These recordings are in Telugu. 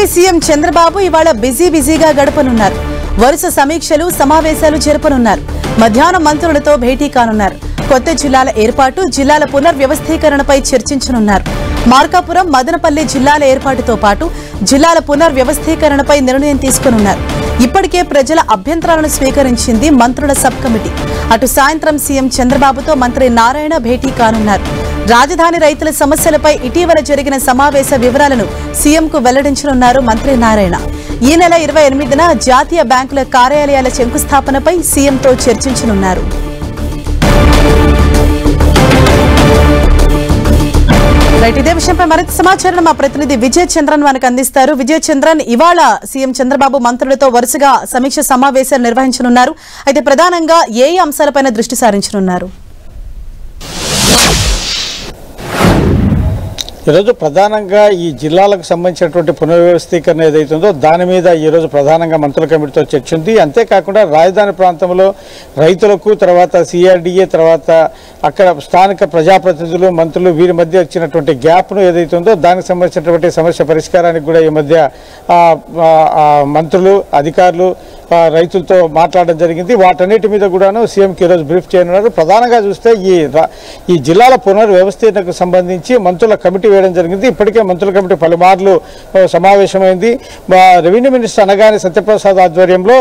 ఏపీ సీఎం చంద్రబాబు ఇవాళ బిజీగా గడపనున్నారు. వరుస సమీక్షలు సమావేశాలు జరపనున్నారు. మధ్యాహ్నం మంత్రులతో భేటీ కానున్నారు. కొత్త జిల్లాల ఏర్పాటు, జిల్లాల పునర్వ్యవస్థీకరణపై చర్చించనున్నారు. మార్కాపురం, మదనపల్లి జిల్లాల ఏర్పాటుతో పాటు జిల్లాల పునర్వ్యవస్థీకరణపై నిర్ణయం తీసుకునున్నారు. ఇప్పటికే ప్రజల అభ్యంతరాలను స్వీకరించింది మంత్రుల సబ్ కమిటీ. అటు సాయంత్రం సీఎం చంద్రబాబుతో మంత్రి నారాయణ భేటీ కానున్నారు. రాజధాని రైతుల సమస్యలపై ఇటీవల జరిగిన సమావేశ వివరాలను సీఎంకు వెల్లడించనున్నారు మంత్రి నారాయణ. ఈ నెల 28న జాతీయ బ్యాంకుల కార్యాలయాల శంకుస్థాపనపై సీఎంతో చర్చించనున్నారు. ఇదే విషయంపై మరింత సమాచారం మా ప్రతినిధి విజయ్ చంద్రన్ మనకు అందిస్తారు. విజయ్ చంద్రన్, ఇవాళ సీఎం చంద్రబాబు మంత్రులతో వరుసగా సమీక్ష సమావేశాలు నిర్వహించనున్నారు. అయితే ప్రధానంగా ఏ అంశాలపైన దృష్టి సారించనున్నారు? ఈరోజు ప్రధానంగా ఈ జిల్లాలకు సంబంధించినటువంటి పునర్వ్యవస్థీకరణ ఏదైతుందో దాని మీద ఈరోజు ప్రధానంగా మంత్రుల కమిటీతో చర్చ ఉంది. అంతేకాకుండా రాజధాని ప్రాంతంలో రైతులకు, తర్వాత సిఆర్డీఏ, తర్వాత అక్కడ స్థానిక ప్రజాప్రతినిధులు, మంత్రులు వీరి మధ్య వచ్చినటువంటి గ్యాప్ను ఏదైతుందో దానికి సంబంధించినటువంటి సమస్య పరిష్కారానికి కూడా ఈ మధ్య మంత్రులు, అధికారులు రైతులతో మాట్లాడడం జరిగింది. వాటన్నిటి మీద కూడాను సీఎంకి ఈరోజు బ్రీఫ్ చేయనున్నారు. ప్రధానంగా చూస్తే ఈ జిల్లాల పునర్వ్యవస్థీకరణకు సంబంధించి మంత్రుల కమిటీ వేయడం జరిగింది. ఇప్పటికే మంత్రుల కమిటీ పలుమార్లు సమావేశమైంది. రెవెన్యూ మినిస్టర్ అనగానే సత్యప్రసాద్ ఆధ్వర్యంలో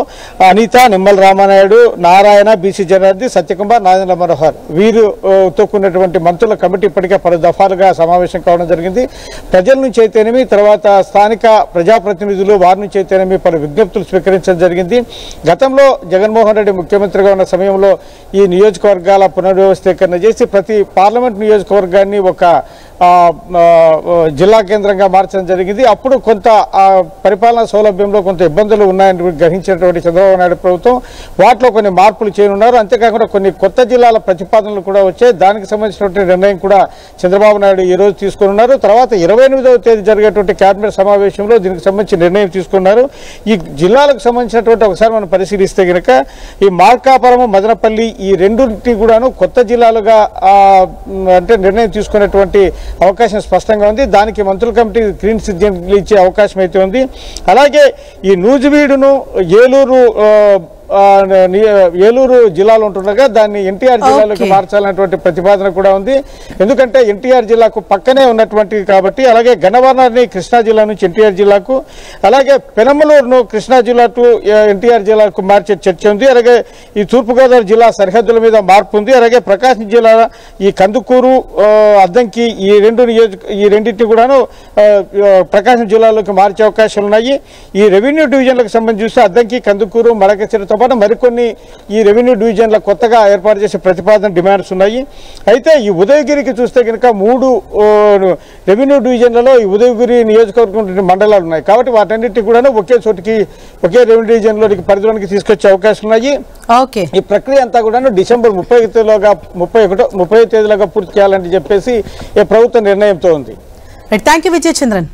అనిత, నిమ్మల రామానాయుడు, నారాయణ, బీసీ జనార్ది, సత్యకుమార్, నారాయణ మనోహర్ వీరుతో కూడినటువంటి మంత్రుల కమిటీ ఇప్పటికే పలు దఫాలుగా సమావేశం కావడం జరిగింది. ప్రజల నుంచి అయితేనేమి, తర్వాత స్థానిక ప్రజాప్రతినిధులు వారి నుంచి అయితేనేమి పలు విజ్ఞప్తులు స్వీకరించడం జరిగింది. గతంలో జగన్మోహన్ రెడ్డి ముఖ్యమంత్రిగా ఉన్న సమయంలో ఈ నియోజకవర్గాల పునర్వ్యవస్థీకరణ చేసి ప్రతి పార్లమెంట్ నియోజకవర్గాన్ని ఒక జిల్లా కేంద్రంగా మార్చడం జరిగింది. అప్పుడు కొంత పరిపాలనా సౌలభ్యంలో కొంత ఇబ్బందులు ఉన్నాయని గ్రహించినటువంటి చంద్రబాబు నాయుడు ప్రభుత్వం వాటిలో కొన్ని మార్పులు చేయనున్నారు. అంతేకాకుండా కొన్ని కొత్త జిల్లాల ప్రతిపాదనలు కూడా వచ్చాయి. దానికి సంబంధించినటువంటి నిర్ణయం కూడా చంద్రబాబు నాయుడు ఈ రోజు తీసుకున్నారు. తర్వాత 28వ తేదీ జరిగేటువంటి కేబినెట్ సమావేశంలో దీనికి సంబంధించి నిర్ణయం తీసుకున్నారు. ఈ జిల్లాలకు సంబంధించినటువంటి ఒకసారి మనం పరిశీలిస్తే కనుక ఈ మార్కాపురం, మదనపల్లి ఈ రెండింటిని కూడాను కొత్త జిల్లాలుగా అంటే నిర్ణయం తీసుకునేటువంటి అవకాశం స్పష్టంగా ఉంది. దానికి మంత్రుల కమిటీ గ్రీన్ సిగ్నల్ ఇచ్చే అవకాశం అయితే ఉంది. అలాగే ఈ నూజివీడును ఏలూరు జిల్లాలో ఉంటుండగా దాన్ని ఎన్టీఆర్ జిల్లాలోకి మార్చాలన్నటువంటి ప్రతిపాదన కూడా ఉంది. ఎందుకంటే ఎన్టీఆర్ జిల్లాకు పక్కనే ఉన్నటువంటి కాబట్టి. అలాగే గన్నవరాన్ని కృష్ణా జిల్లా నుంచి ఎన్టీఆర్ జిల్లాకు, అలాగే పెనమలూరును కృష్ణా జిల్లా టు ఎన్టీఆర్ జిల్లాకు మార్చే చర్చ ఉంది. అలాగే ఈ తూర్పుగోదావరి జిల్లా సరిహద్దుల మీద మార్పు ఉంది. అలాగే ప్రకాశం జిల్లా ఈ కందుకూరు, అద్దంకి ఈ రెండింటిని కూడాను ప్రకాశం జిల్లాలోకి మార్చే అవకాశాలు ఉన్నాయి. ఈ రెవెన్యూ డివిజన్లకు సంబంధించి చూస్తే అద్దంకి, కందుకూరు, మడకసిరతో పాటు మరికొన్ని ఈ రెవెన్యూ డివిజన్ల కొత్తగా ఏర్పాటు చేసే ప్రతిపాదన డిమాండ్స్ ఉన్నాయి. అయితే ఈ ఉదయగిరికి చూస్తే కనుక 3 రెవెన్యూ డివిజన్లలో ఈ ఉదయగిరి నియోజకవర్గం మండలాలు ఉన్నాయి. కాబట్టి వాటన్నిటిని కూడా ఒకే చోటికి, ఒకే రెవెన్యూ డివిజన్లోకి పరిధిలోనికి తీసుకొచ్చే అవకాశం ఉన్నాయి. ఈ ప్రక్రియ అంతా కూడా డిసెంబర్ 31 తేదీలోగా పూర్తి చేయాలని చెప్పేసి ప్రభుత్వ నిర్ణయంతో ఉంది. Thank you Vijay Chandran.